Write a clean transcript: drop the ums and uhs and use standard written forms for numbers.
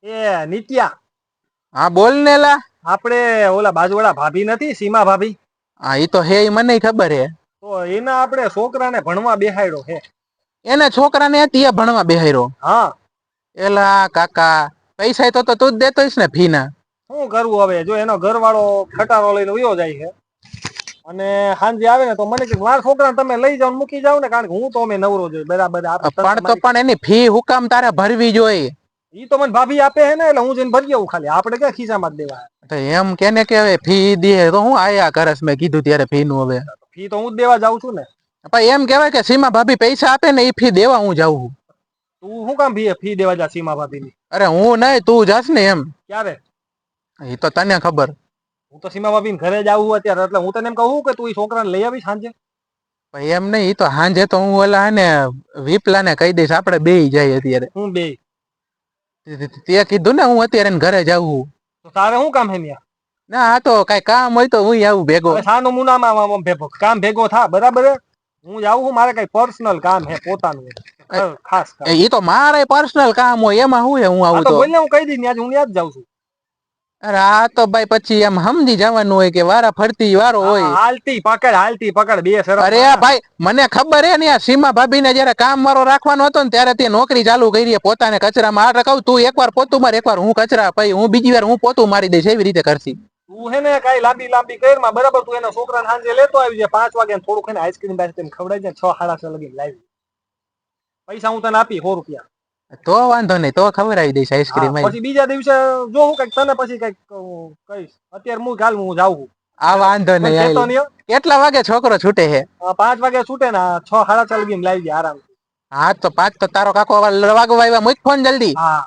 એ નિત્યા, હા બોલ ને લા. આપણે ઓલા બાજુવાળા ભાભી નથી, સીમા ભાભી? હા એ તો હે, ઈ મને ખબર હે. તો એના આપણે છોકરાને ભણવા બેહાડ્યો હે. એને છોકરાને ત્યાં ભણવા બેહાયરો? હા. એલા કાકા, પૈસા તો તું જ દેતો હોઈશ ને ફી ના? શું કરવું હવે, જો એનો ઘરવાળો ખટારો લઈને વયો જાય છે અને સાંજે આવે ને તો મને કે મારા છોકરાને તમે લઈ જાઓ મૂકી જાવ ને, કારણ કે હું તો અમે નવરો જોઈએ બરાબર. પણ એની ફી હુકામ તારે ભરવી જોઈએ. ઈ તો મને ભાભી આપે હે ને, એટલે હું જઈને ભરી આવું ખાલી, આપણે ક્યાં ખિસ્સામાં જ દેવા. એમ કેને કે ફી દે તો હું આયા કરસ, મેં કીધું ત્યારે ફી નું હવે. ફી તો હું જ દેવા જાઉં છું ને. ભાઈ એમ કેવાય કે સીમા ભાભી પૈસા આપે ને એ ફી દેવા હું જાઉં. તું શું કામ ફી દેવા જા સીમા ભાભી ની? અરે હું નઈ, તું જાસ ને એમ. ક્યારે? એ તો તને ખબર. હું તો સીમા ભાભી ઘરે જ આવું અત્યારે, એટલે હું તને એમ કહું કે તું એ છોકરાને લઈ આવીશ સાંજે. એમ નઈ, તો હાંજે તો હું ઓલા હે ને વિપલા ને કહી દઈશ, આપડે બેય જાય અત્યારે. હું બે? તે કીધું ને હું અત્યારે ઘરે જાઉં. તો તારે શું કામ હે ન્યા? ના આ તો કઈ કામ હોય તો હું આવું ભેગો. હવે સાનું મુનામાં કામ ભેગો થા બરાબર. હું જાઉં છું, મારે કઈ પર્સનલ કામ હે પોતાનું ખાસ કામ. એ તો મારે પર્સનલ કામ હોય, એમાં શું હે હું આવું તો. બોલ ને, હું કહી દઈ ત્યાં હું ત્યાં જ જાઉં છું. અરે આ તો ભાઈ પછી એમ સમજી જવાનું હોય કે વારા ફરતી વારો હોય. હાલતી પકડ બે શરમ. અરે ભાઈ મને ખબર હે ને, આ સીમા ભાભી ને જયારે કામ વાળો રાખવાનો હતો ને ત્યારે તે નોકરી ચાલુ કરી પોતાને કચરામાં. આ કહું તું એકવાર પોતું માર, એકવાર હું કચરા, પછી હું બીજી વાર હું પોતું મારી દઈશ, એવી રીતે કરતી. તું હે ને કઈ લાંબી કર માં બરાબર. તું એના છોકરાને સાંજે લેતો આવી જાય 5 વાગે, થોડુંક એને આઈસ્ક્રીમ બાઈસ્ક્રીમ ખવડાવી જાય, 6 સાડા 6 લગી લાવી. પૈસા હું તને આપી 100 રૂપિયા. તો વાંધો નહીં, તો ખબર આવી દઈશ આઈસ્ક્રીમ. પછી બીજા દિવસે જોઉં કઈક તને પછી કઈક કહીશ. અત્યારે હું કાલ હું જાઉં. આ વાંધો નહીં. કેટલા વાગે છોકરો છૂટે છે? 5 વાગે છૂટે ને 6 સાડા 6 લગી લાવી જાય આરામ. હા તો 5 તો તારો કાકો વાગવા આવ્યા, મૂક ફોન જલ્દી. હા.